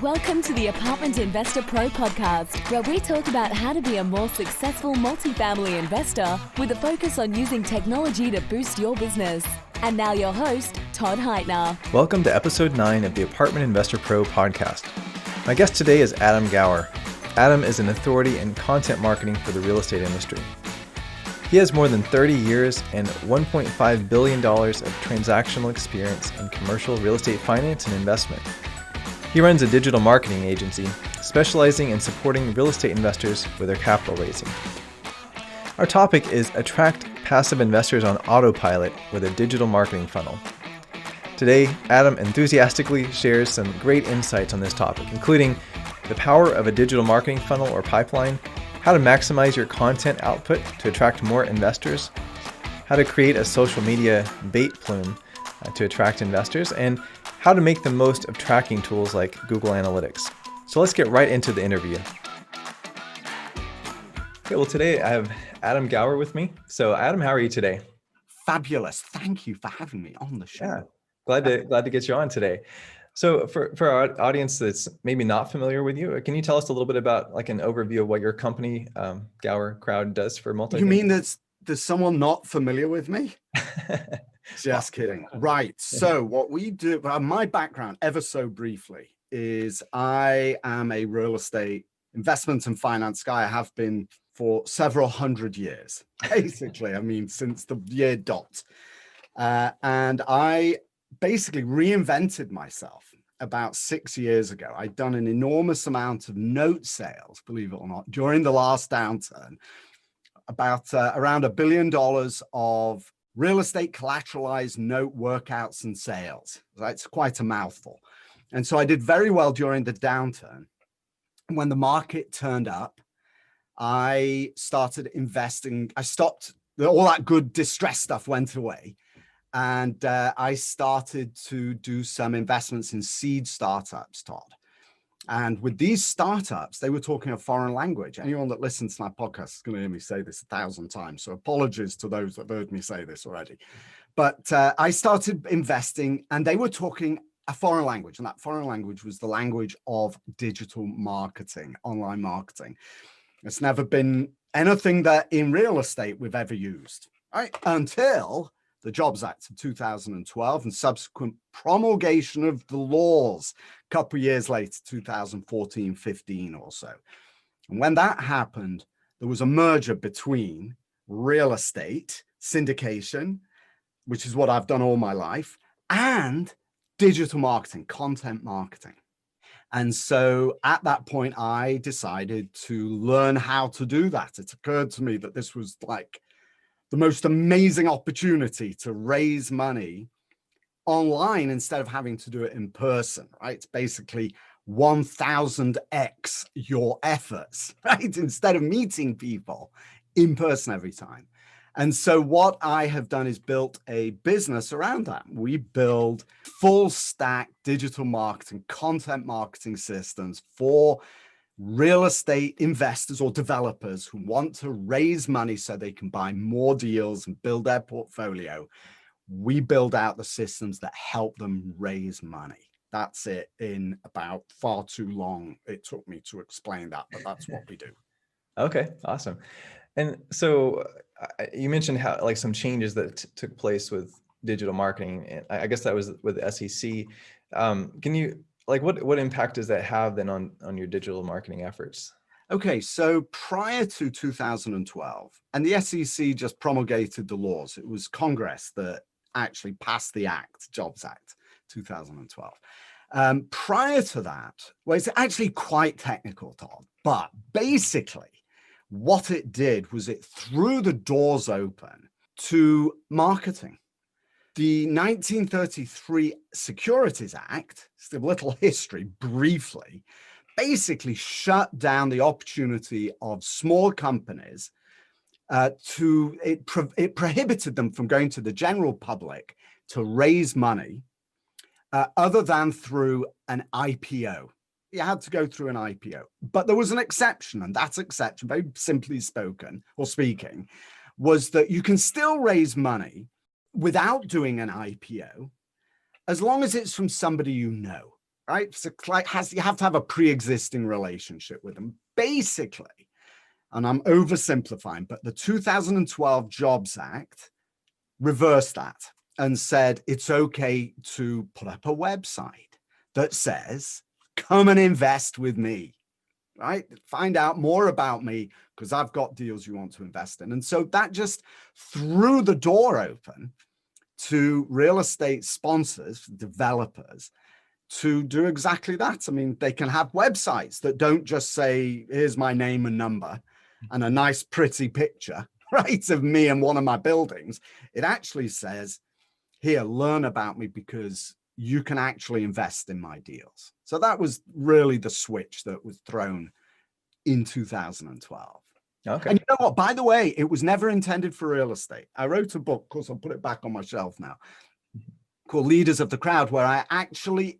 Welcome to the Apartment Investor Pro podcast, where we talk about how to be a more successful multifamily investor with a focus on using technology to boost your business. And now your host, Todd Heitner. Welcome to episode 9 of the Apartment Investor Pro podcast. My guest today is Adam Gower. Adam is an authority in content marketing for the real estate industry. He has more than 30 years and $1.5 billion of transactional experience in commercial real estate finance and investment. He runs a digital marketing agency specializing in supporting real estate investors with their capital raising. Our topic is attract passive investors on Autopilot with a digital marketing funnel. Today, Adam enthusiastically shares some great insights on this topic, including the power of a digital marketing funnel or pipeline, how to maximize your content output to attract more investors, how to create a social media bait plume to attract investors, and how to make the most of tracking tools like Google Analytics. So let's get right into the interview. Okay, well today I have Adam Gower with me. So Adam, how are you today? Fabulous. Thank you for having me on the show. Yeah, glad to get you on today. So for our audience that's maybe not familiar with you, can you tell us a little bit about like an overview of what your company, Gower Crowd, does for multifamily? You mean there's someone not familiar with me? Just kidding. Right. So what we do, my background, ever so briefly, is I am a real estate investment and finance guy. I have been for several hundred years, basically. I mean, since the year dot. And I basically reinvented myself about 6 years ago. I'd done an enormous amount of note sales, believe it or not, during the last downturn, about around $1 billion of real estate collateralized note workouts and sales. That's quite a mouthful. And so I did very well during the downturn. When the market turned up, I started investing. I stopped, all that good distress stuff went away. And I started to do some investments in seed startups, Todd. And with these startups, they were talking a foreign language. Anyone that listens to my podcast is going to hear me say this 1,000 times. So apologies to those that have heard me say this already. But I started investing and they were talking a foreign language. And that foreign language was the language of digital marketing, online marketing. It's never been anything that in real estate we've ever used, right? Until the Jobs Act of 2012 and subsequent promulgation of the laws a couple of years later, 2014, 15 or so. And when that happened, there was a merger between real estate syndication, which is what I've done all my life, and digital marketing, content marketing. And so at that point, I decided to learn how to do that. It occurred to me that this was like the most amazing opportunity to raise money online instead of having to do it in person, right? It's basically 1000x your efforts, right? Instead of meeting people in person every time. And so what I have done is built a business around that. We build full stack digital marketing, content marketing systems for real estate investors or developers who want to raise money so they can buy more deals and build their portfolio. We build out the systems that help them raise money. That's it in about far too long. It took me to explain that, but that's what we do. Okay, awesome. And so you mentioned how like some changes that took place with digital marketing. And I guess that was with the SEC. Can you what impact does that have then on your digital marketing efforts? Okay, so prior to 2012, and the SEC just promulgated the laws. It was Congress that actually passed the Act, Jobs Act, 2012. Prior to that, well, it's actually quite technical, Todd, but basically what it did was it threw the doors open to marketing. The 1933 Securities Act, just a little history briefly, basically shut down the opportunity of small companies it prohibited them from going to the general public to raise money other than through an IPO. You had to go through an IPO, but there was an exception, and that exception, very simply spoken or speaking, was that you can still raise money without doing an IPO, as long as it's from somebody you know. right? So you have to have a pre-existing relationship with them, basically. And I'm oversimplifying, but the 2012 Jobs Act reversed that and said it's okay to put up a website that says, come and invest with me, right? Find out more about me because I've got deals you want to invest in. And so that just threw the door open to real estate sponsors, developers, to do exactly that. I mean, they can have websites that don't just say, here's my name and number and a nice pretty picture, right, of me and one of my buildings. It actually says, here, learn about me because you can actually invest in my deals. So that was really the switch that was thrown in 2012. Okay. And you know what? By the way, it was never intended for real estate. I wrote a book, of course, I'll put it back on my shelf now, called Leaders of the Crowd, where I actually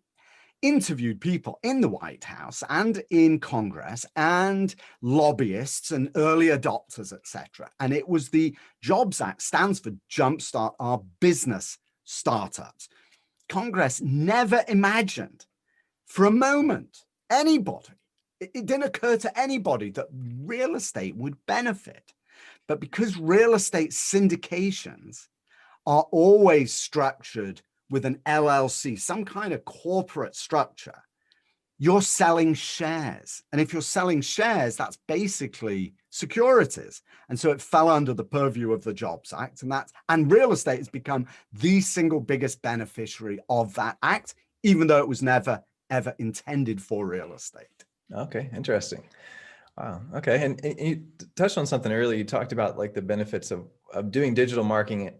interviewed people in the White House and in Congress and lobbyists and early adopters, etc. And it was the Jobs Act, stands for Jumpstart Our Business Startups. Congress never imagined for a moment, it didn't occur to anybody that real estate would benefit. But because real estate syndications are always structured with an LLC, some kind of corporate structure, you're selling shares. And if you're selling shares, that's basically securities. And so it fell under the purview of the Jobs Act. And real estate has become the single biggest beneficiary of that act, even though it was never, ever intended for real estate. Okay, interesting. Wow. Okay. And you touched on something earlier. You talked about like the benefits of doing digital marketing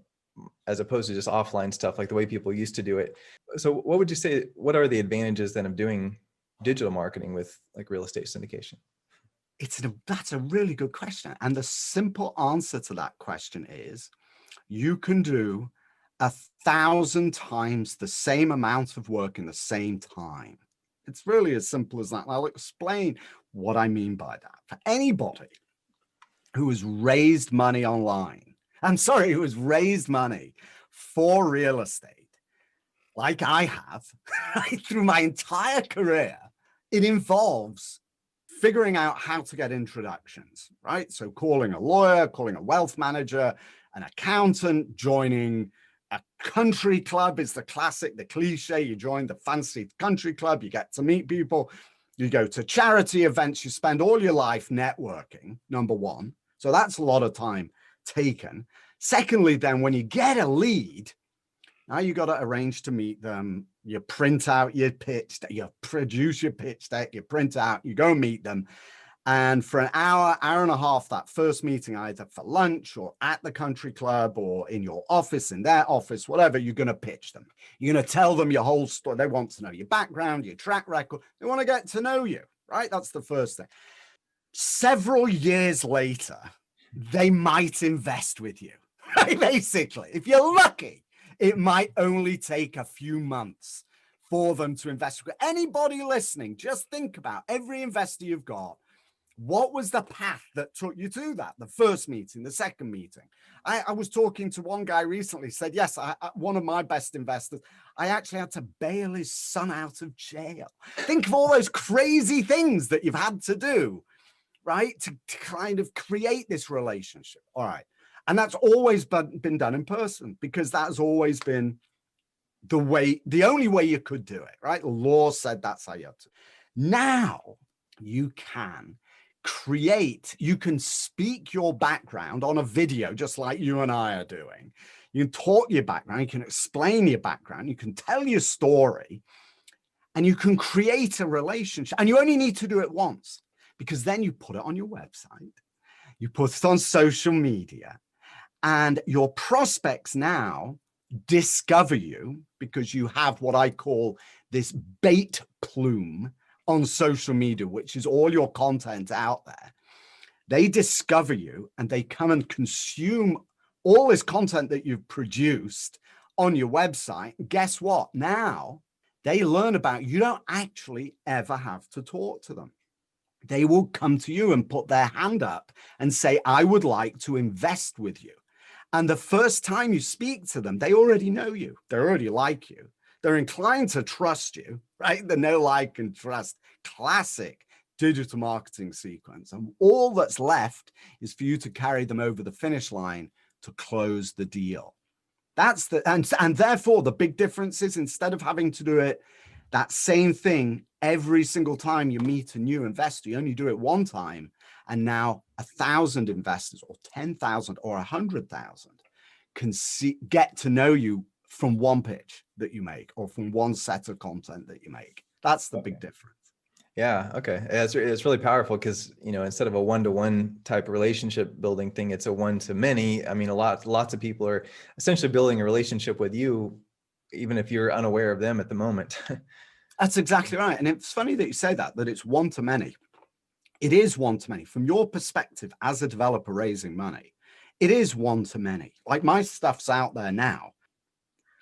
as opposed to just offline stuff, like the way people used to do it. So what would you say, what are the advantages then of doing digital marketing with like real estate syndication? That's a really good question. And the simple answer to that question is you can do 1,000 times the same amount of work in the same time. It's really as simple as that. And I'll explain what I mean by that. For anybody who has raised money online, who has raised money for real estate, like I have, through my entire career, it involves figuring out how to get introductions, right? So calling a lawyer, calling a wealth manager, an accountant, joining a country club is the classic, the cliche. You join the fancy country club, you get to meet people, you go to charity events, you spend all your life networking, number one. So that's a lot of time taken. Secondly, then when you get a lead, now you got to arrange to meet them. You print out your pitch deck, you produce your pitch deck, you print out, you go meet them. And for an hour, hour and a half, that first meeting, either for lunch or at the country club or in your office, in their office, whatever, you're going to pitch them. You're going to tell them your whole story. They want to know your background, your track record. They want to get to know you, right? That's the first thing. Several years later, they might invest with you, right? Basically, if you're lucky, it might only take a few months for them to invest. Anybody listening, just think about every investor you've got. What was the path that took you to that? The first meeting, the second meeting. I was talking to one guy recently, said, yes, one of my best investors, I actually had to bail his son out of jail. Think of all those crazy things that you've had to do, right? To kind of create this relationship. All right. And that's always been done in person because that has always been the only way you could do it, right? The law said that's how you have to. Now you can speak your background on a video, just like you and I are doing. You can talk your background, you can explain your background, you can tell your story, and you can create a relationship. And you only need to do it once, because then you put it on your website, you put it on social media, and your prospects now discover you because you have what I call this bait plume on social media, which is all your content out there. They discover you and they come and consume all this content that you've produced on your website. Guess what? Now they learn about you. You don't actually ever have to talk to them. They will come to you and put their hand up and say, I would like to invest with you. And the first time you speak to them, they already know you. They already like you. They're inclined to trust you, right? The know, like, and trust classic digital marketing sequence. And all that's left is for you to carry them over the finish line to close the deal. That's the, and therefore the big difference is, instead of having to do it, that same thing every single time you meet a new investor, you only do it one time. And now 1,000 investors or 10,000 or 100,000 can get to know you from one pitch that you make or from one set of content that you make. That's the big difference. Yeah. Okay. Yeah, it's really powerful because, instead of a one-to-one type of relationship building thing, it's a one-to-many. I mean, lots of people are essentially building a relationship with you, even if you're unaware of them at the moment. That's exactly right. And it's funny that you say that it's one-to-many. It is one-to-many. From your perspective as a developer raising money, it is one-to-many. Like, my stuff's out there now.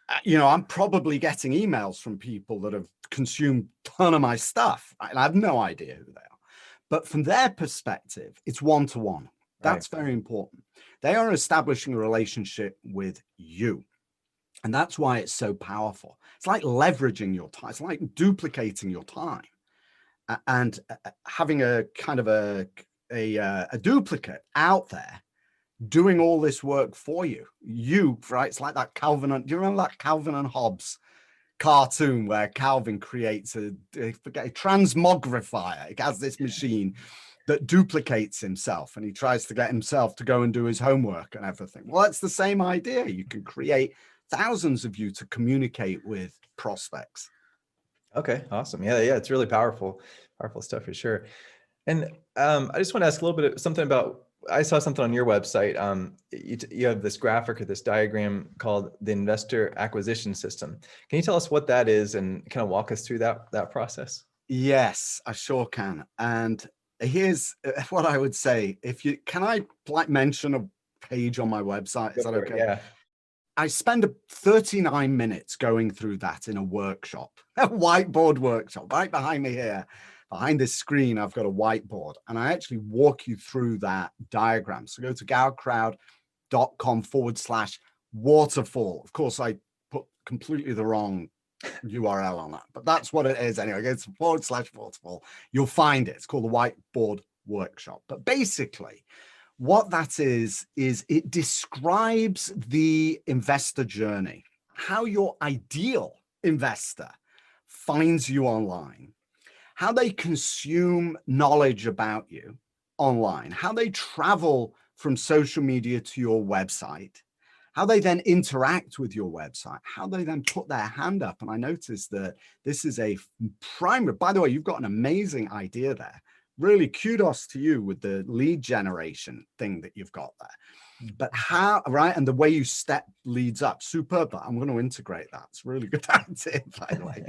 I'm probably getting emails from people that have consumed a ton of my stuff, right? And I have no idea who they are. But from their perspective, it's one-to-one. That's very important. They are establishing a relationship with you. And that's why it's so powerful. It's like leveraging your time. It's like duplicating your time and having a kind of a duplicate out there doing all this work for you. Right? It's like that Calvin. Do you remember that Calvin and Hobbes cartoon where Calvin creates a transmogrifier? It has this machine that duplicates himself, and he tries to get himself to go and do his homework and everything. Well, it's the same idea. You can create thousands of you to communicate with prospects. Okay, awesome. Yeah, it's really powerful stuff for sure. And I just want to ask a little bit of something about, I saw something on your website. You have this graphic or this diagram called the investor acquisition system. Can you tell us what that is and kind of walk us through that process? Yes, I sure can. And here's what I would say. Can I mention a page on my website? Is that okay? Yeah. I spend 39 minutes going through that in a workshop, a whiteboard workshop right behind me here. Behind this screen, I've got a whiteboard, and I actually walk you through that diagram. So go to gowercrowd.com/waterfall. Of course, I put completely the wrong URL on that, but that's what it is anyway. It's /waterfall. You'll find it. It's called the whiteboard workshop. But basically, what that is it describes the investor journey, how your ideal investor finds you online, how they consume knowledge about you online, how they travel from social media to your website, how they then interact with your website, how they then put their hand up. And I noticed that this is a primary, by the way, you've got an amazing idea there. Really kudos to you with the lead generation thing that you've got there. But how, right? And the way you step leads up, superb. I'm going to integrate that. It's a really good idea, by the way.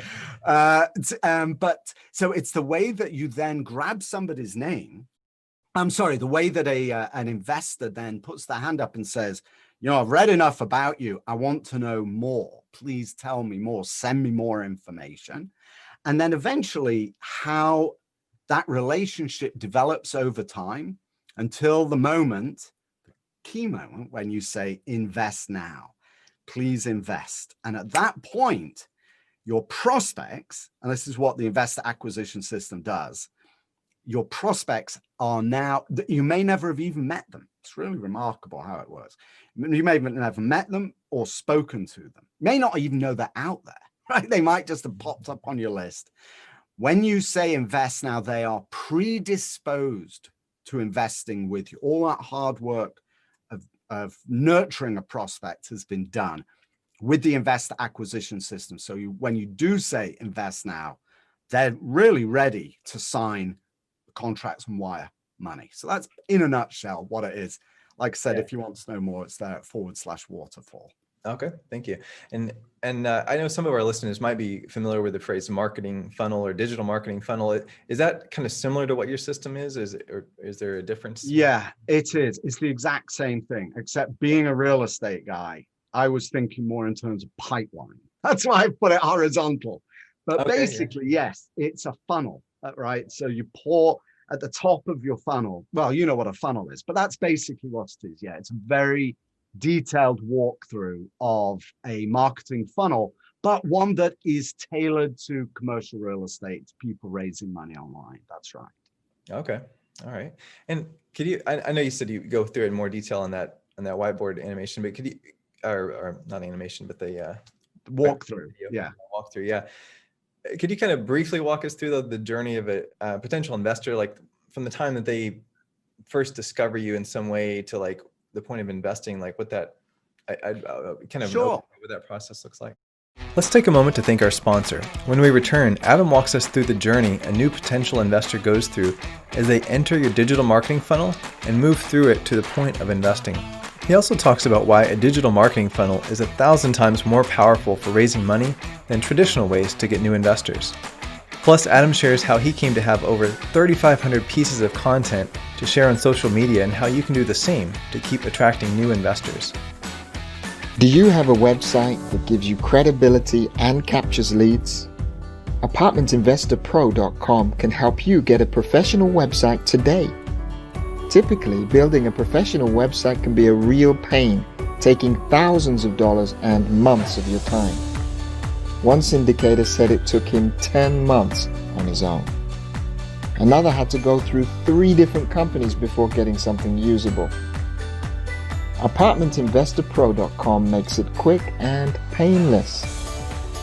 But so it's the way that you then grab somebody's name. The way that an investor then puts their hand up and says, I've read enough about you. I want to know more. Please tell me more. Send me more information. And then eventually how that relationship develops over time until the key moment when you say, invest now, please invest. And at that point, your prospects, and this is what the investor acquisition system does, your prospects are now, you may never have even met them. It's really remarkable how it works. You may have never met them or spoken to them. You may not even know they're out there, right? They might just have popped up on your list. When you say invest now, they are predisposed to investing with you. All that hard work of nurturing a prospect has been done with the investor acquisition system. So when you do say invest now, they're really ready to sign contracts and wire money. So that's in a nutshell what it is. Like I said, if you want to know more, it's there at /waterfall. Okay, thank you. And I know some of our listeners might be familiar with the phrase marketing funnel or digital marketing funnel. Is that kind of similar to what your system is? Or is there a difference? Yeah, it is. It's the exact same thing, except being a real estate guy, I was thinking more in terms of pipeline. That's why I put it horizontal. But basically, yes, it's a funnel, right? So you pour at the top of your funnel. Well, you know what a funnel is, but that's basically what it is. Yeah, it's a very detailed walkthrough of a marketing funnel but one that is tailored to commercial real estate, people raising money online. That's right. Okay. All right. And could you, I know you said you go through it in more detail on that whiteboard animation, but could you, or not animation, but the walkthrough. Yeah. Walkthrough. Yeah. Could you kind of briefly walk us through the journey of a potential investor, like from the time that they first discover you in some way to like the point of investing, like what that, I kind of Sure. know what that process looks like. Let's take a moment to thank our sponsor. When we return, Adam walks us through the journey a new potential investor goes through as they enter your digital marketing funnel and move through it to the point of investing. He also talks about why a digital marketing funnel is 1,000 times more powerful for raising money than traditional ways to get new investors. Plus, Adam shares how he came to have over 3,500 pieces of content to share on social media and how you can do the same to keep attracting new investors. Do you have a website that gives you credibility and captures leads? ApartmentInvestorPro.com can help you get a professional website today. Typically, building a professional website can be a real pain, taking thousands of dollars and months of your time. One syndicator said it took him 10 months on his own. Another had to go through 3 different companies before getting something usable. ApartmentInvestorPro.com makes it quick and painless.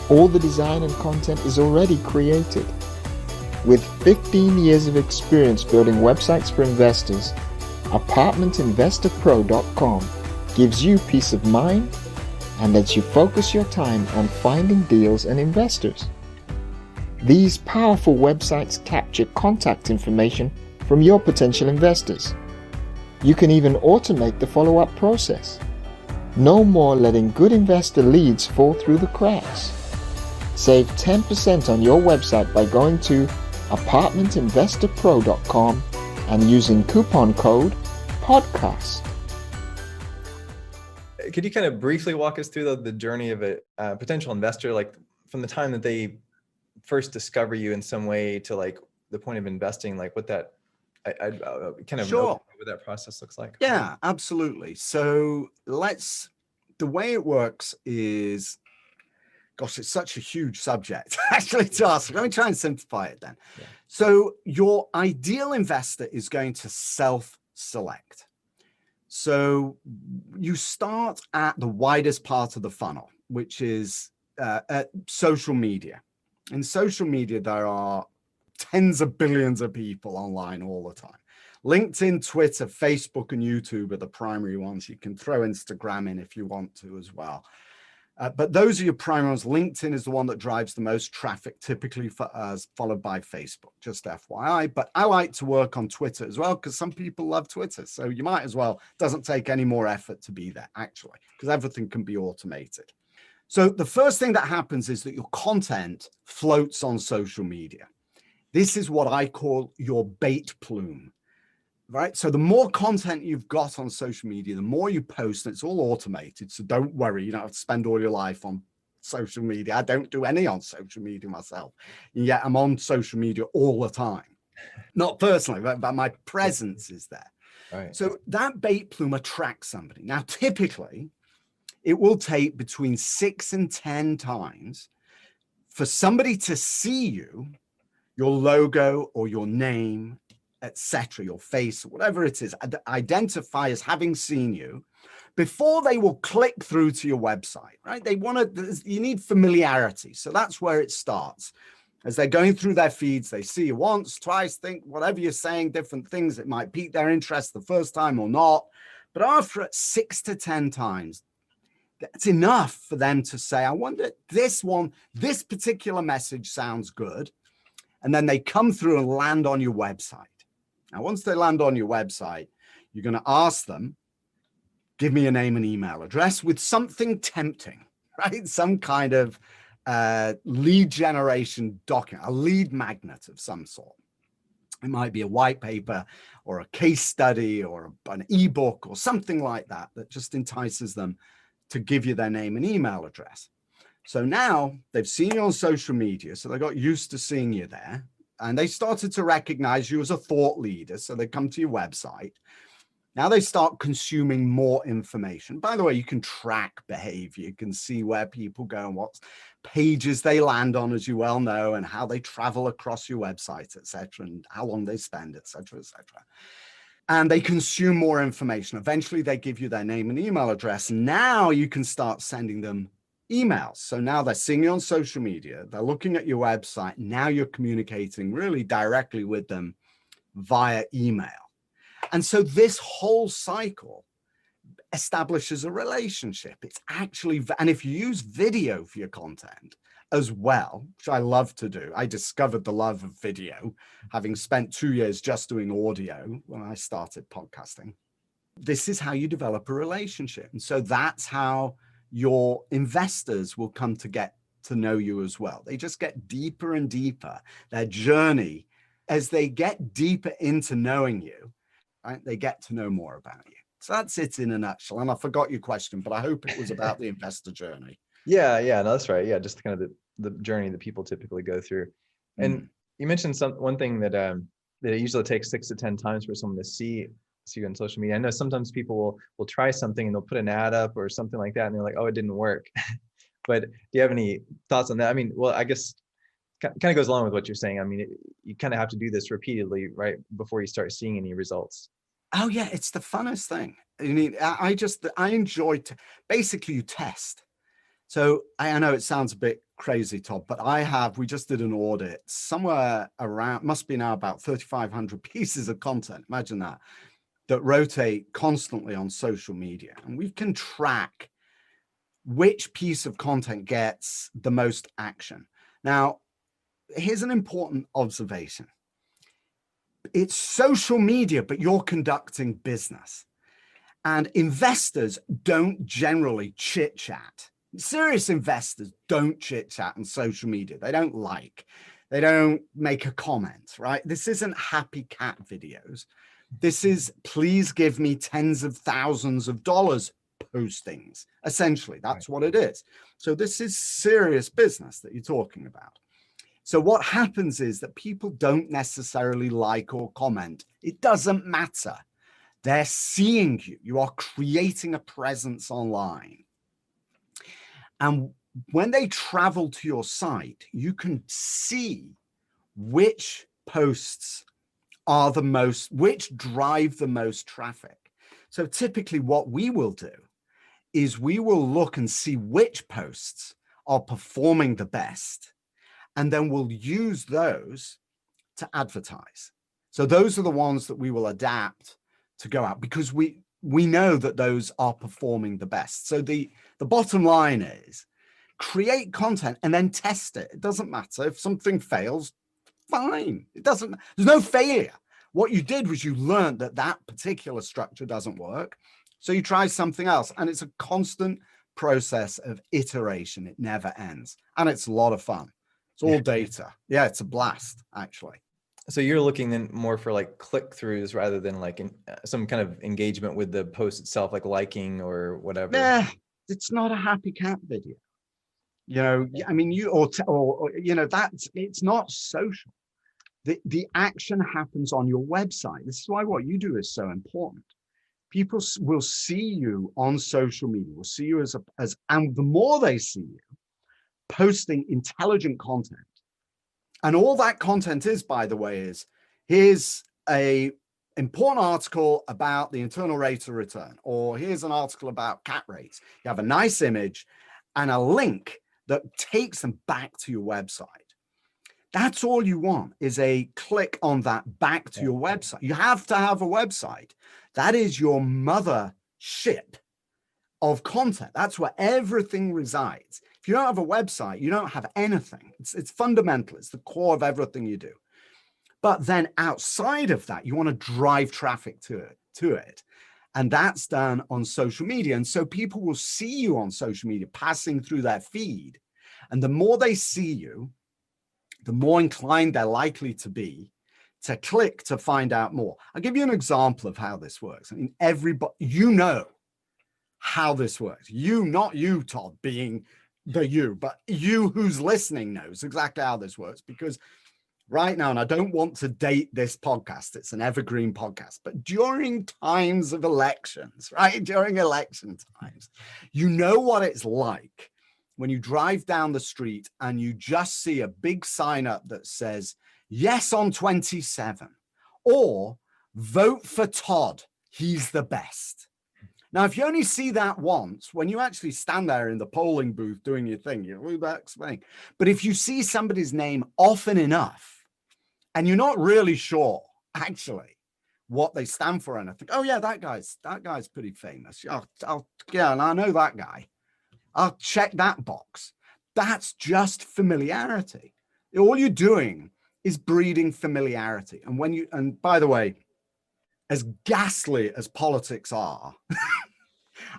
All the design and content is already created. With 15 years of experience building websites for investors, ApartmentInvestorPro.com gives you peace of mind and lets you focus your time on finding deals and investors. These powerful websites capture contact information from your potential investors. You can even automate the follow-up process. No more letting good investor leads fall through the cracks. Save 10% on your website by going to ApartmentInvestorPro.com and using coupon code PODCAST. Could you kind of briefly walk us through the journey of a potential investor, like from the time that they first discover you in some way to like the point of investing, like what that, I kind of Sure. know what that process looks like? Yeah, absolutely. So the way it works is, gosh, it's such a huge subject actually to ask. Let me try and simplify it then. Yeah. So your ideal investor is going to self-select. So you start at the widest part of the funnel, which is social media. In social media, there are tens of billions of people online all the time. LinkedIn, Twitter, Facebook, and YouTube are the primary ones. You can throw Instagram in if you want to as well. But those are your primary ones. LinkedIn is the one that drives the most traffic, typically for us, followed by Facebook, just FYI. But I like to work on Twitter as well, because some people love Twitter. So you might as well, doesn't take any more effort to be there, actually, because everything can be automated. So the first thing that happens is that your content floats on social media. This is what I call your bait plume. Right. So the more content you've got on social media, the more you post, and it's all automated. So don't worry, you don't have to spend all your life on social media. I don't do any on social media myself. And yet I'm on social media all the time. Not personally, but my presence is there. Right. So that bait plume attracts somebody. Now, typically, it will take between 6 and 10 times for somebody to see you, your logo or your name, etc., your face, whatever it is, identify as having seen you before they will click through to your website, right? You need familiarity. So that's where it starts. As they're going through their feeds, they see you once, twice, think whatever you're saying, different things. It might pique their interest the first time or not. But after 6 to 10 times, that's enough for them to say, I wonder, this particular message sounds good. And then they come through and land on your website. Now, once they land on your website, you're going to ask them, give me a name and email address with something tempting, right? Some kind of lead generation document, a lead magnet of some sort. It might be a white paper or a case study or an ebook or something like that just entices them to give you their name and email address. So now they've seen you on social media, so they got used to seeing you there. And they started to recognize you as a thought leader. So they come to your website. Now they start consuming more information. By the way, you can track behavior. You can see where people go and what pages they land on, as you well know, and how they travel across your website, etc., and how long they spend, etc., etc. And they consume more information. Eventually, they give you their name and email address. Now you can start sending them emails. So now they're seeing you on social media. They're looking at your website. Now you're communicating really directly with them via email. And so this whole cycle establishes a relationship. It's actually, and if you use video for your content as well, which I love to do, I discovered the love of video, having spent 2 years just doing audio when I started podcasting. This is how you develop a relationship. And so that's how your investors will come to get to know you as well. They just get deeper and deeper. Their journey, as they get deeper into knowing you, right, they get to know more about you. So that's it in a nutshell. And I forgot your question, but I hope it was about the investor journey. Yeah, no, that's right. Yeah, just kind of the journey that people typically go through. And you mentioned one thing that it usually takes 6 to 10 times for someone to see you on social media. I know sometimes people will try something and they'll put an ad up or something like that, and they're like, oh, it didn't work. But do you have any thoughts on that? I mean, well, I guess kind of goes along with what you're saying. I mean, you kind of have to do this repeatedly, right, before you start seeing any results. Oh yeah, it's the funnest thing. I mean, I enjoy basically you test. So I know it sounds a bit crazy, Todd, but we just did an audit somewhere around, must be now about 3,500 pieces of content. Imagine that rotate constantly on social media. And we can track which piece of content gets the most action. Now, here's an important observation. It's social media, but you're conducting business. And investors don't generally chit chat. Serious investors don't chit chat on social media. They don't make a comment, right? This isn't happy cat videos. This is, please give me tens of thousands of dollars postings. Essentially, that's what it is. So this is serious business that you're talking about. So what happens is that people don't necessarily like or comment. It doesn't matter. They're seeing you. You are creating a presence online. And when they travel to your site, you can see which posts are which drive the most traffic. So typically what we will do is we will look and see which posts are performing the best, and then we'll use those to advertise. So those are the ones that we will adapt to go out because we know that those are performing the best. So the bottom line is create content and then test it. It doesn't matter if something fails, fine. There's no failure. What you did was you learned that particular structure doesn't work. So you try something else, and it's a constant process of iteration. It never ends. And it's a lot of fun. It's all data. Yeah, it's a blast, actually. So you're looking then more for like click-throughs rather than like some kind of engagement with the post itself, like liking or whatever. Yeah, it's not a happy cat video. You know, I mean, it's not social. The action happens on your website. This is why what you do is so important. People will see you on social media, will see you and the more they see you posting intelligent content, and all that content is, by the way, is here's a important article about the internal rate of return, or here's an article about cat rates. You have a nice image and a link that takes them back to your website. That's all you want, is a click on that back to your website. You have to have a website. That is your mothership of content. That's where everything resides. If you don't have a website, you don't have anything. It's fundamental. It's the core of everything you do. But then outside of that, you want to drive traffic to it. And that's done on social media. And so people will see you on social media passing through their feed. And the more they see you, the more inclined they're likely to be to click to find out more. I'll give you an example of how this works. I mean, everybody, you know how this works. You, not you, Todd, being the you, but you who's listening knows exactly how this works, because right now, and I don't want to date this podcast, it's an evergreen podcast, but during times of elections, right? During election times, you know what it's like when you drive down the street and you just see a big sign up that says, yes on 27, or vote for Todd, he's the best. Now, if you only see that once, when you actually stand there in the polling booth doing your thing, you're really explaining. But if you see somebody's name often enough, and you're not really sure, actually, what they stand for, and I think, oh yeah, that guy's pretty famous. Yeah, and I know that guy. I'll check that box. That's just familiarity. All you're doing is breeding familiarity. And by the way, as ghastly as politics are,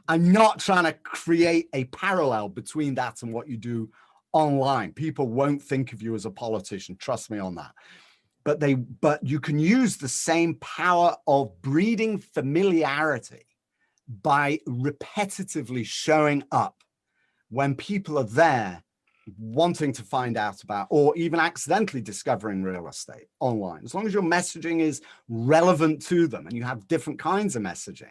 I'm not trying to create a parallel between that and what you do online. People won't think of you as a politician. Trust me on that. But you can use the same power of breeding familiarity by repetitively showing up when people are there wanting to find out about, or even accidentally discovering real estate online. As long as your messaging is relevant to them and you have different kinds of messaging,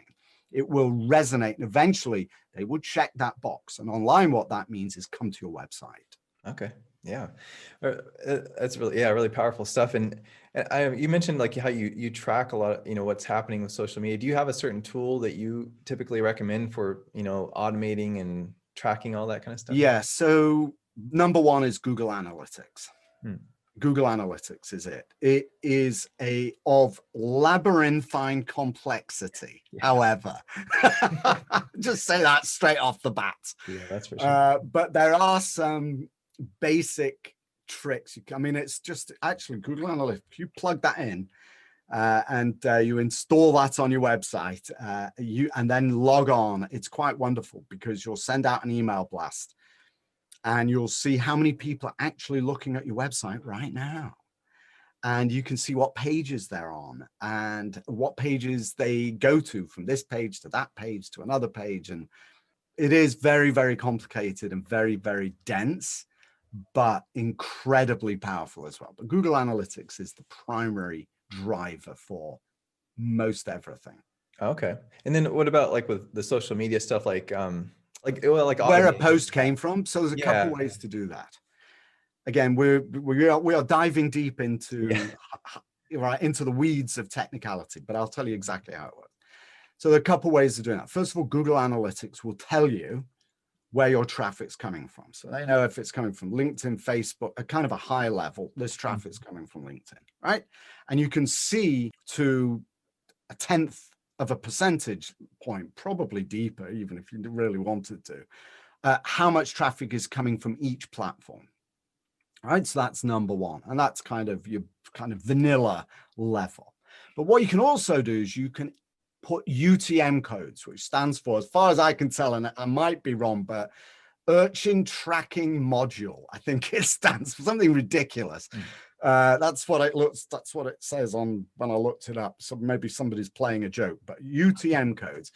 it will resonate, and eventually they will check that box. And online, what that means is come to your website. Okay. Yeah. That's really powerful stuff. And you mentioned like how you track a lot of, what's happening with social media. Do you have a certain tool that you typically recommend for, automating and tracking all that kind of stuff? Yeah. So number one is Google Analytics. Google Analytics is it. It is of labyrinthine complexity. Yeah. However, just say that straight off the bat. Yeah, that's for sure. But there are some basic tricks. It's just actually Google Analytics. If you plug that in and you install that on your website, and then log on, it's quite wonderful because you'll send out an email blast. And you'll see how many people are actually looking at your website right now. And you can see what pages they're on and what pages they go to, from this page to that page to another page. And it is very, very complicated and very, very dense, but incredibly powerful as well. But Google Analytics is the primary driver for most everything. Okay. And then what about like with the social media stuff, like where a post came from? So there's a couple ways to do that. Again, we are diving deep into into the weeds of technicality, but I'll tell you exactly how it works. So there are a couple ways of doing that. First of all, Google Analytics will tell you where your traffic's coming from. So they know if it's coming from LinkedIn, Facebook, a kind of a high level, this traffic's coming from LinkedIn, right? And you can see to a 1/10 of a percentage point, probably deeper, even if you really wanted to, how much traffic is coming from each platform. Right, so that's number one, and that's kind of your vanilla level. But what you can also do is you can put UTM codes, which stands for, as far as I can tell, and I might be wrong, but Urchin Tracking Module. I think it stands for something ridiculous. That's what it says on when I looked it up. So maybe somebody's playing a joke, but UTM codes.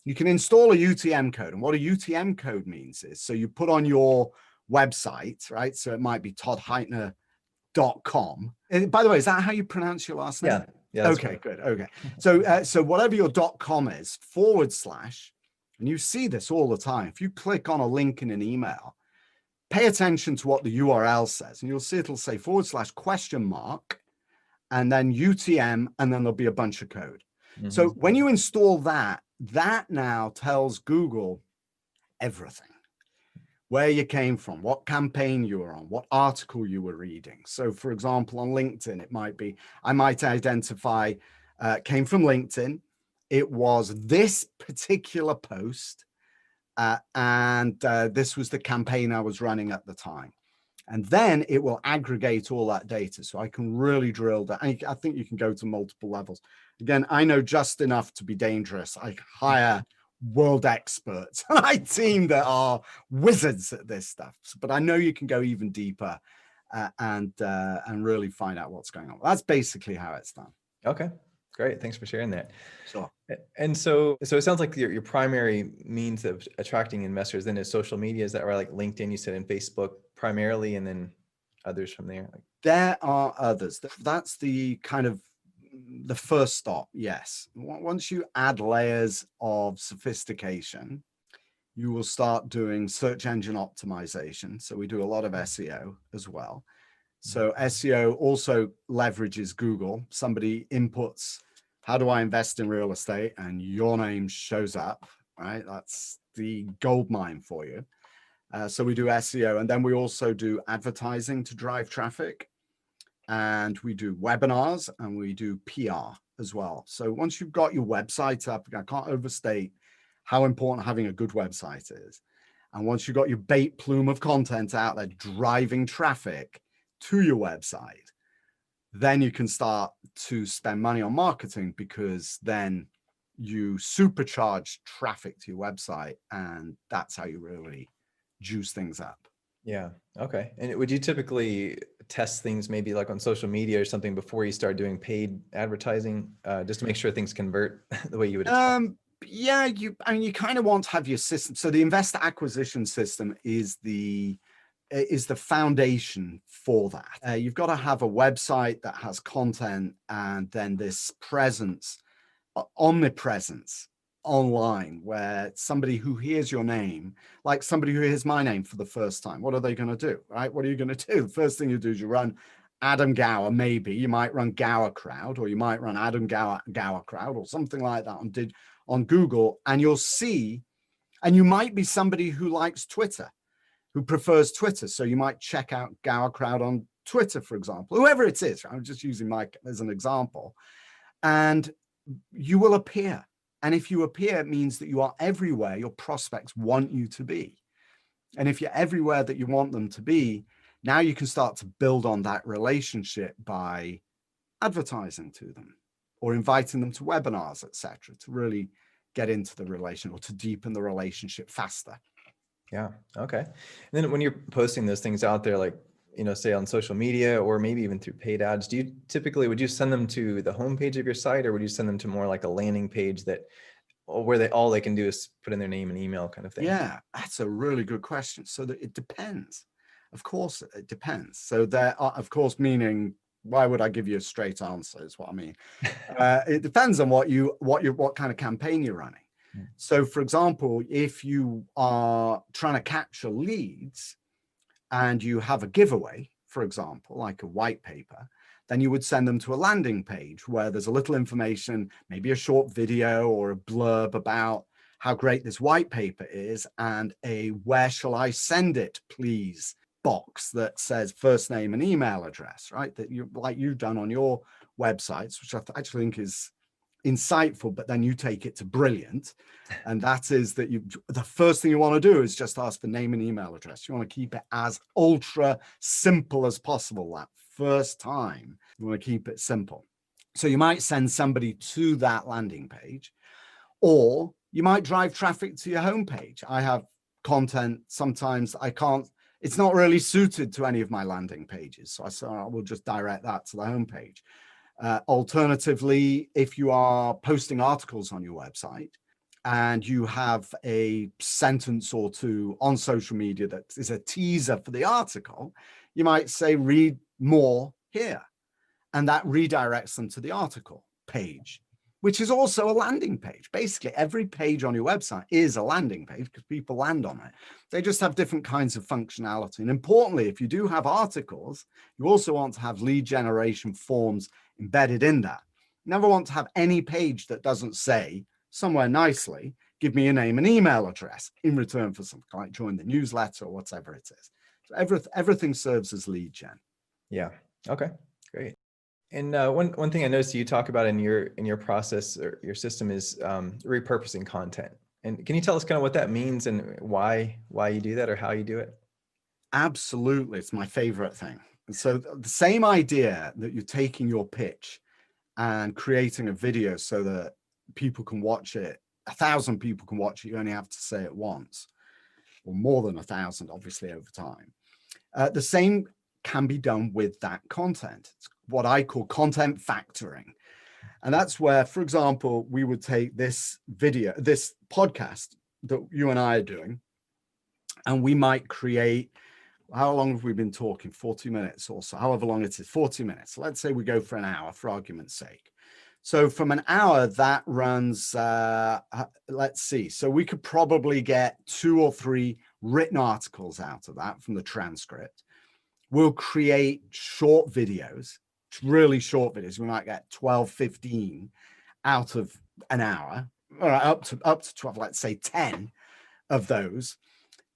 You can install a UTM code, and what a UTM code means is, so you put on your website, right? So it might be toddheitner.com. By the way, is that how you pronounce your last name? Yeah. Okay, good. Okay. So whatever your .com is, /, and you see this all the time. If you click on a link in an email, pay attention to what the URL says, and you'll see it'll say / and then UTM, and then there'll be a bunch of code. Mm-hmm. So when you install that now tells Google everything. Where you came from, what campaign you were on, what article you were reading. So for example, on LinkedIn, it might be, I might identify, came from LinkedIn. It was this particular post, and this was the campaign I was running at the time. And then it will aggregate all that data. So I can really drill down. I think you can go to multiple levels. Again, I know just enough to be dangerous. I hire world experts on my team that are wizards at this stuff. But I know you can go even deeper and really find out what's going on. That's basically how it's done. Okay. Great. Thanks for sharing that. Sure. And so it sounds like your primary means of attracting investors then is social media. Is that right? Like LinkedIn, you said, and Facebook primarily, and then others from there? There are others. That's the kind of the first stop. Yes. Once you add layers of sophistication, you will start doing search engine optimization. So we do a lot of SEO as well. So SEO also leverages Google. Somebody inputs, how do I invest in real estate? And your name shows up, right? That's the gold mine for you. So we do SEO, and then we also do advertising to drive traffic. And we do webinars, and we do PR as well. So once you've got your website up, I can't overstate how important having a good website is. And once you've got your bait plume of content out there driving traffic to your website, then you can start to spend money on marketing, because then you supercharge traffic to your website, and that's how you really juice things up. Yeah. Okay. And would you typically test things maybe like on social media or something before you start doing paid advertising, just to make sure things convert the way you would expect? Yeah, you kind of want to have your system. So the investor acquisition system is the foundation for that. You've got to have a website that has content, and then this presence, omnipresence online, where somebody who hears your name, like somebody who hears my name for the first time, what are they going to do, right? What are you going to do? The first thing you do is you run Adam Gower. Maybe you might run Gower Crowd, or you might run Adam Gower Crowd, or something like that on Google, and you'll see, and you might be somebody who likes Twitter, who prefers Twitter. So you might check out Gower Crowd on Twitter, for example, whoever it is. I'm just using Mike as an example. And you will appear. And if you appear, it means that you are everywhere your prospects want you to be. And if you're everywhere that you want them to be, now you can start to build on that relationship by advertising to them or inviting them to webinars, etc., to really get into the relation, or to deepen the relationship faster. Yeah. Okay. And then when you're posting those things out there, like, say on social media, or maybe even through paid ads, would you send them to the homepage of your site, or would you send them to more like a landing page where all they can do is put in their name and email kind of thing? Yeah, that's a really good question. So that it depends. Of course, it depends. So there are, of course, meaning, why would I give you a straight answer is what I mean. It depends on what kind of campaign you're running. So for example, if you are trying to capture leads and you have a giveaway, for example, like a white paper, then you would send them to a landing page where there's a little information, maybe a short video or a blurb about how great this white paper is, and a "where shall I send it, please" box that says first name and email address, right? That you've done on your websites, which I actually think is insightful, but then you take it to brilliant. And that is that the first thing you want to do is just ask for name and email address. You want to keep it as ultra simple as possible. That first time, you want to keep it simple. So you might send somebody to that landing page, or you might drive traffic to your homepage. I have content sometimes it's not really suited to any of my landing pages. So I will just direct that to the homepage. Alternatively, if you are posting articles on your website and you have a sentence or two on social media that is a teaser for the article, you might say, read more here. And that redirects them to the article page, which is also a landing page. Basically, every page on your website is a landing page because people land on it. They just have different kinds of functionality. And importantly, if you do have articles, you also want to have lead generation forms embedded in that. You never want to have any page that doesn't say somewhere nicely, give me your name and email address in return for something like join the newsletter or whatever it is. So everything serves as lead gen. Yeah. Okay, great. And one thing I noticed you talk about in your process or your system is repurposing content. And can you tell us kind of what that means and why you do that, or how you do it? Absolutely. It's my favorite thing. And so the same idea that you're taking your pitch and creating a video so that people can watch it, 1,000 people can watch it, you only have to say it once, or more than 1,000, obviously, over time. The same can be done with that content. It's what I call content factoring. And that's where, for example, we would take this podcast that you and I are doing, and we might create how long have we been talking? 40 minutes or so, however long it is, 40 minutes. Let's say we go for an hour for argument's sake. So from an hour, that runs, let's see. So we could probably get 2 or 3 written articles out of that from the transcript. We'll create short videos, really short videos. We might get 12, 15 out of an hour, or up to 12, let's say 10 of those.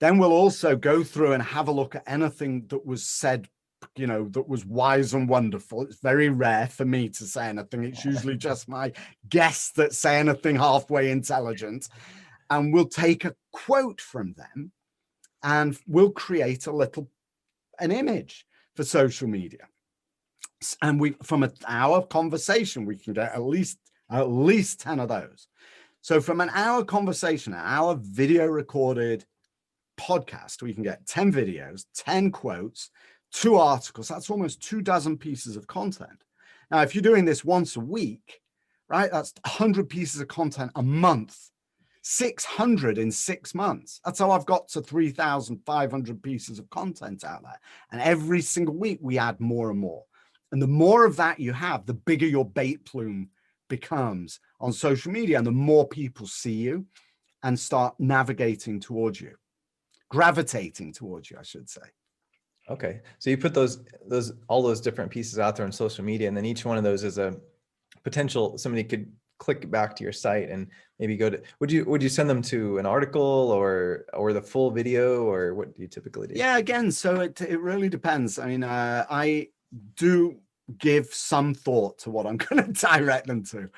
Then we'll also go through and have a look at anything that was said, you know, that was wise and wonderful. It's very rare for me to say anything. It's usually just my guests that say anything halfway intelligent. And we'll take a quote from them and we'll create an image for social media. And from an hour conversation, we can get at least 10 of those. So from an hour conversation, an hour video recorded podcast, we can get 10 videos, 10 quotes, 2 articles. That's almost 24 pieces of content. Now, if you're doing this once a week, right, that's 100 pieces of content a month, 600 in 6 months. That's how I've got to 3,500 pieces of content out there. And every single week we add more and more. And the more of that you have, the bigger your bait plume becomes on social media, and the more people see you and start navigating towards you. Gravitating towards you, I should say. Okay, so you put all those different pieces out there on social media, and then each one of those is a potential. Somebody could click back to your site and maybe go to. Would you send them to an article or the full video, or what do you typically do? Yeah, again, so it really depends. I mean, I do give some thought to what I'm going to direct them to.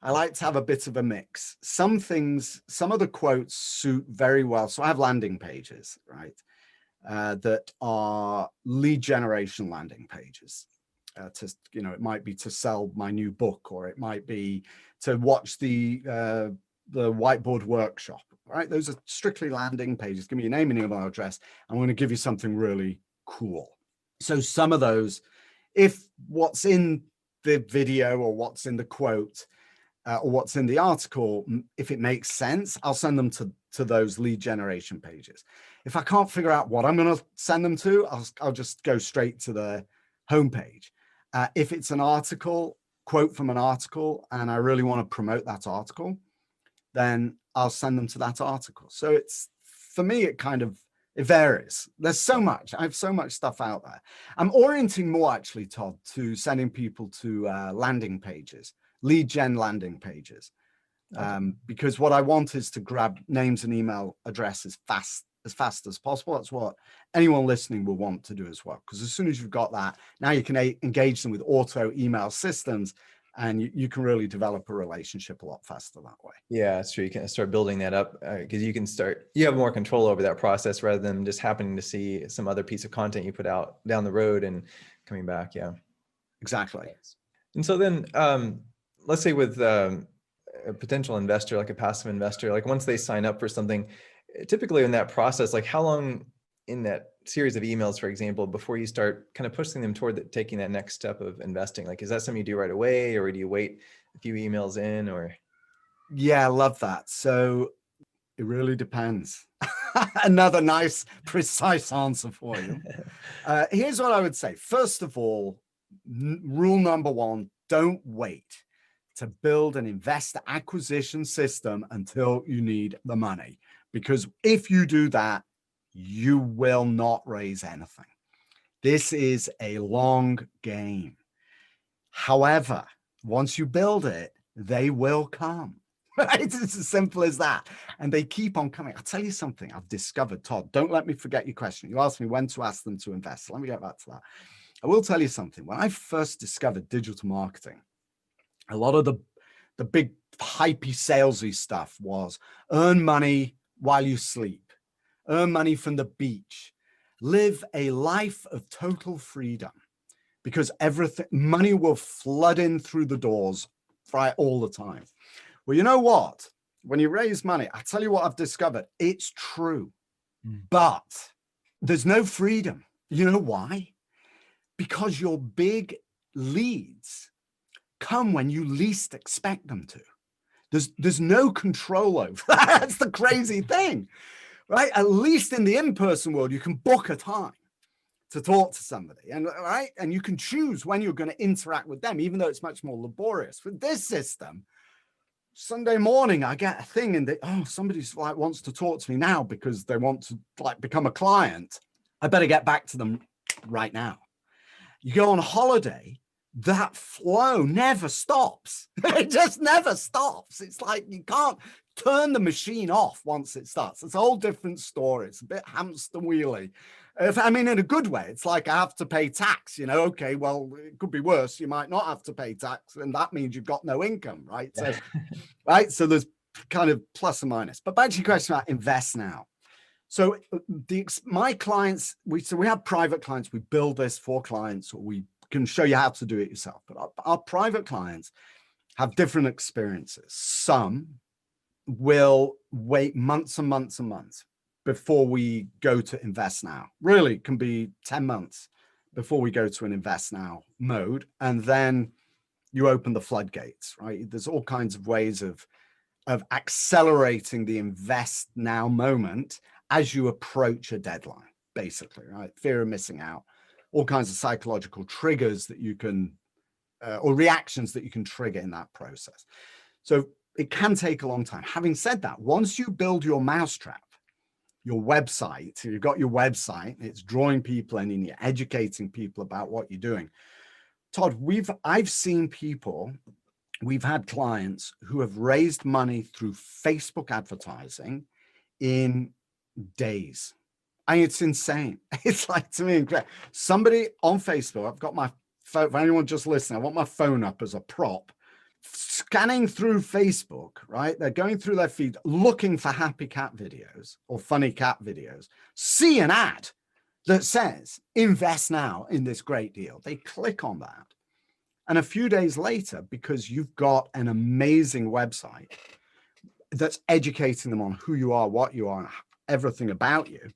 I like to have a bit of a mix. Some of the quotes suit very well. So I have landing pages, right? That are lead generation landing pages. It might be to sell my new book, or it might be to watch the whiteboard workshop, right? Those are strictly landing pages. Give me your name and email address. I'm going to give you something really cool. So some of those, if what's in the video or what's in the quote or what's in the article, if it makes sense, I'll send them to those lead generation pages. If I can't figure out what I'm going to send them to, I'll just go straight to the homepage. If it's an article, quote from an article, and I really want to promote that article, then I'll send them to that article. So for me, it varies. There's so much. I have so much stuff out there. I'm orienting more, actually, Todd, to sending people to landing pages, lead gen landing pages, because what I want is to grab names and email addresses as fast as possible. That's what anyone listening will want to do as well, because as soon as you've got that, now you can engage them with auto email systems, and you can really develop a relationship a lot faster that way. Yeah, it's true. You can start building that up because you have more control over that process rather than just happening to see some other piece of content you put out down the road and coming back. Yeah, exactly. And so then let's say with a potential investor, like a passive investor, like once they sign up for something, typically in that process, like how long in that series of emails, for example, before you start kind of pushing them toward taking that next step of investing? Like, is that something you do right away, or do you wait a few emails in, or? Yeah, I love that. So it really depends. Another nice, precise answer for you. Here's what I would say. First of all, rule number 1, don't wait to build an investor acquisition system until you need the money. Because if you do that, you will not raise anything. This is a long game. However, once you build it, they will come. Right? It's as simple as that. And they keep on coming. I'll tell you something I've discovered, Todd. Don't let me forget your question. You asked me when to ask them to invest. Let me get back to that. I will tell you something. When I first discovered digital marketing, a lot of the big hypey salesy stuff was earn money while you sleep. Earn money from the beach, live a life of total freedom, because money will flood in through the doors right all the time. Well, you know what? When you raise money, I tell you what I've discovered. It's true, but there's no freedom. You know why? Because your big leads come when you least expect them to. There's no control over that. That's the crazy thing. Right? At least in the in-person world, you can book a time. to talk to somebody, and right, and you can choose when you're going to interact with them, even though it's much more laborious. With this system, Sunday morning, I get a thing and somebody's like wants to talk to me now because they want to like become a client. I better get back to them right now. You go on holiday, that flow never stops. It just never stops. It's like you can't turn the machine off once it starts. It's a whole different story. It's a bit hamster wheelie. I mean, in a good way, it's like I have to pay tax, okay, well, it could be worse. You might not have to pay tax, and that means you've got no income, right? So, right. So there's kind of plus and minus. But back to your question about invest now. So my clients, we have private clients. We build this for clients, or we can show you how to do it yourself. But our private clients have different experiences. Some will wait months and months and months before we go to invest now. Really, it can be 10 months before we go to an invest now mode. And then you open the floodgates, right? There's all kinds of ways of accelerating the invest now moment as you approach a deadline, basically, right? Fear of missing out, all kinds of psychological triggers that you can, or reactions that you can trigger in that process. So it can take a long time. Having said that, once you build your mousetrap, your website, you've got your website, it's drawing people in and you're educating people about what you're doing. Todd, I've seen people, we've had clients who have raised money through Facebook advertising in days. I mean, it's insane. It's like, to me, somebody on Facebook, I've got my phone, for anyone just listening, I want my phone up as a prop, scanning through Facebook, right? They're going through their feed, looking for happy cat videos or funny cat videos, see an ad that says, invest now in this great deal. They click on that. And a few days later, because you've got an amazing website that's educating them on who you are, what you are, and everything about you,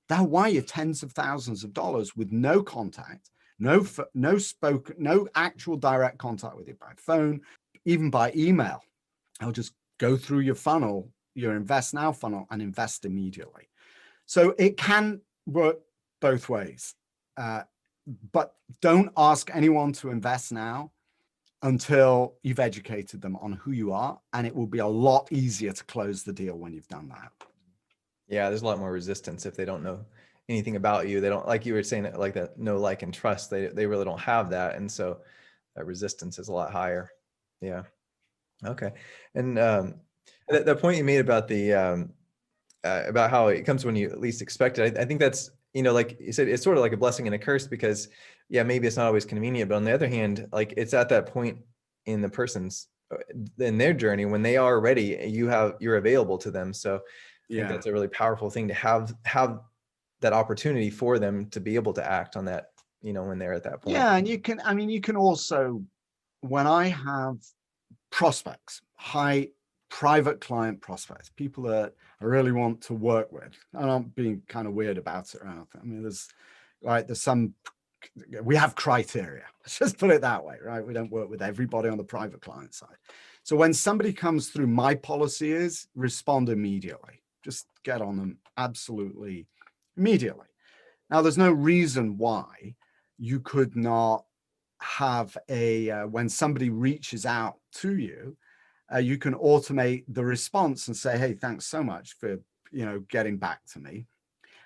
they'll wire you tens of thousands of dollars with no contact, no actual direct contact with you by phone, even by email. I'll just go through your funnel, your invest now funnel, and invest immediately. So it can work both ways, but don't ask anyone to invest now until you've educated them on who you are, and it will be a lot easier to close the deal when you've done that. Yeah, there's a lot more resistance if they don't know anything about you. They don't, like you were saying, like that, know, like, and trust. They really don't have that. And so that resistance is a lot higher. Yeah. Okay. And the point you made about about how it comes when you least expect it, I think that's, like you said, it's sort of like a blessing and a curse, because yeah, maybe it's not always convenient, but on the other hand, like it's at that point in the person's, in their journey, when they are ready, you're available to them. So I think that's a really powerful thing to have that opportunity for them to be able to act on that, when they're at that point. Yeah. And you can also, when I have prospects, high private client prospects, people that I really want to work with, and I'm being kind of weird about it. I mean, we have criteria. Let's just put it that way, right? We don't work with everybody on the private client side. So when somebody comes through, my policy is respond immediately. Just get on them absolutely immediately. Now, there's no reason why you could not have when somebody reaches out to you, you can automate the response and say, hey, thanks so much for, getting back to me.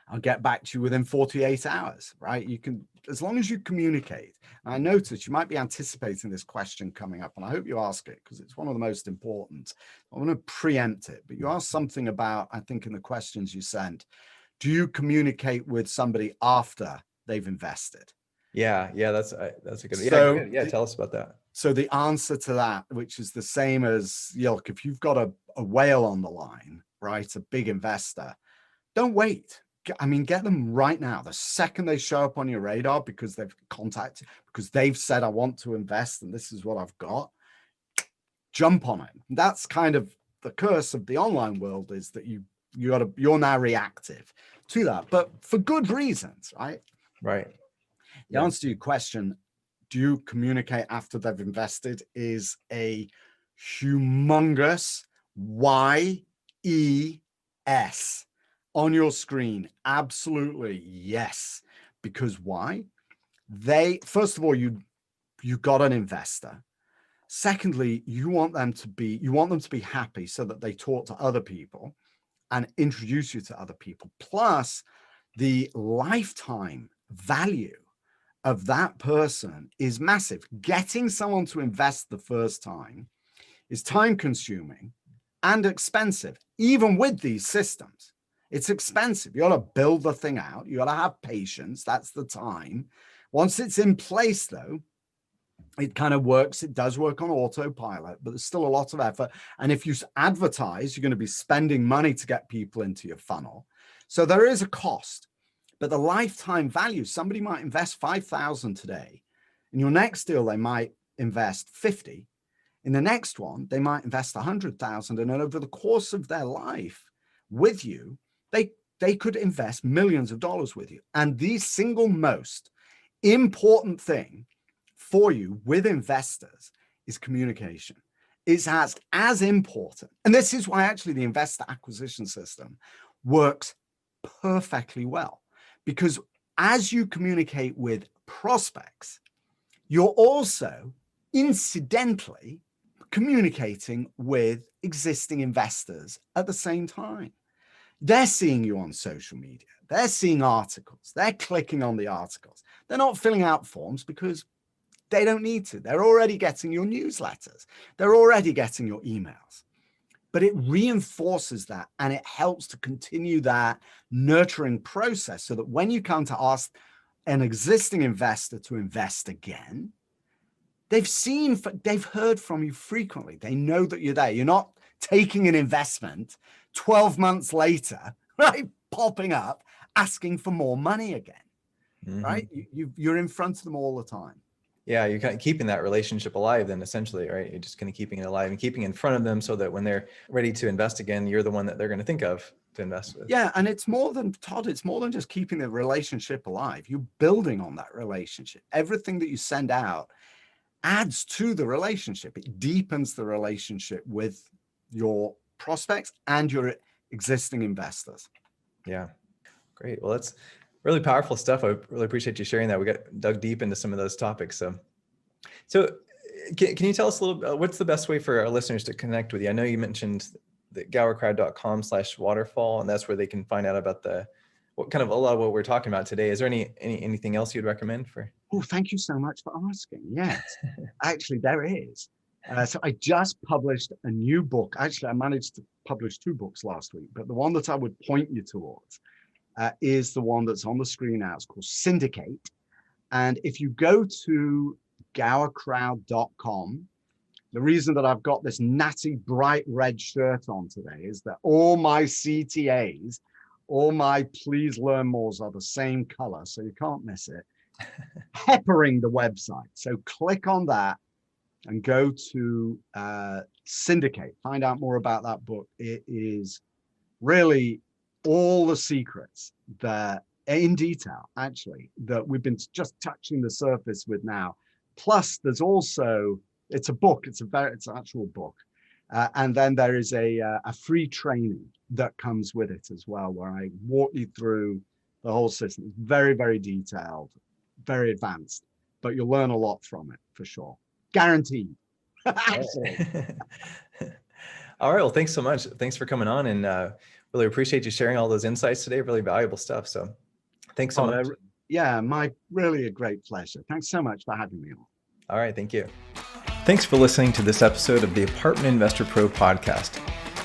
I'll get back to you within 48 hours, right? You can, as long as you communicate. And I noticed you might be anticipating this question coming up, and I hope you ask it because it's one of the most important. I want to preempt it, but you asked something about, I think in the questions you sent, do you communicate with somebody after they've invested? Yeah, that's a good. So, yeah, tell us about that. So the answer to that, which is the same as, look, if you've got a whale on the line, right, a big investor, don't wait. Get them right now. The second they show up on your radar because they've contacted, because they've said, I want to invest and this is what I've got, jump on it. That's kind of the curse of the online world, is that you're now reactive to that, but for good reasons, right? Right. The answer to your question, do you communicate after they've invested, is a humongous YES on your screen. Absolutely, yes. because why? First of all, you got an investor. Secondly, you want them to be happy so that they talk to other people and introduce you to other people. Plus, the lifetime value of that person is massive. Getting someone to invest the first time is time consuming and expensive. Even with these systems, it's expensive. You got to build the thing out. You got to have patience. That's the time. Once it's in place, though, it kind of works. It does work on autopilot, but there's still a lot of effort. And if you advertise, you're going to be spending money to get people into your funnel. So there is a cost, but the lifetime value, somebody might invest 5,000 today. In your next deal, they might invest 50. In the next one, they might invest 100,000. And then over the course of their life with you, they could invest millions of dollars with you. And the single most important thing for you with investors is communication. It's as important. And this is why actually the investor acquisition system works perfectly well, because as you communicate with prospects, you're also incidentally communicating with existing investors at the same time. They're seeing you on social media. They're seeing articles. They're clicking on the articles. They're not filling out forms because they don't need to. They're already getting your newsletters. They're already getting your emails. But it reinforces that, and it helps to continue that nurturing process so that when you come to ask an existing investor to invest again, they've heard from you frequently. They know that you're there. You're not taking an investment 12 months later, right? Popping up, asking for more money again, right? You're in front of them all the time. Yeah, you're kind of keeping that relationship alive then essentially, right? You're just kind of keeping it alive and keeping it in front of them so that when they're ready to invest again, you're the one that they're going to think of to invest with. Yeah, and it's more than, Todd, it's more than just keeping the relationship alive. You're building on that relationship. Everything that you send out adds to the relationship. It deepens the relationship with your prospects and your existing investors. Yeah, great. Well, that's really powerful stuff. I really appreciate you sharing that. We got dug deep into some of those topics. So can you tell us a little bit, what's the best way for our listeners to connect with you? I know you mentioned the gowercrowd.com/waterfall, and that's where they can find out about what kind of a lot of what we're talking about today. Is there anything else you'd recommend for? Oh, thank you so much for asking. Yes, actually there is. So I just published a new book. Actually, I managed to publish 2 books last week, but the one that I would point you towards is the one that's on the screen now. It's called Syndicate. And if you go to gowercrowd.com, the reason that I've got this natty bright red shirt on today is that all my CTAs, all my please learn mores are the same color, so you can't miss it. Peppering the website. So click on that and go to Syndicate. Find out more about that book. It is really all the secrets that in detail, actually, that we've been just touching the surface with now. Plus, there's also, it's a book, it's an actual book. And then there is a free training that comes with it as well, where I walk you through the whole system. It's very, very detailed, very advanced, but you'll learn a lot from it for sure. Guaranteed. All right. Well, thanks so much. Thanks for coming on, and really appreciate you sharing all those insights today. Really valuable stuff. So thanks so much. Yeah, really a great pleasure. Thanks so much for having me on. All right. Thank you. Thanks for listening to this episode of the Apartment Investor Pro podcast.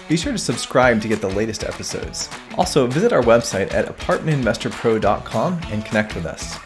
Be sure to subscribe to get the latest episodes. Also, visit our website at apartmentinvestorpro.com and connect with us.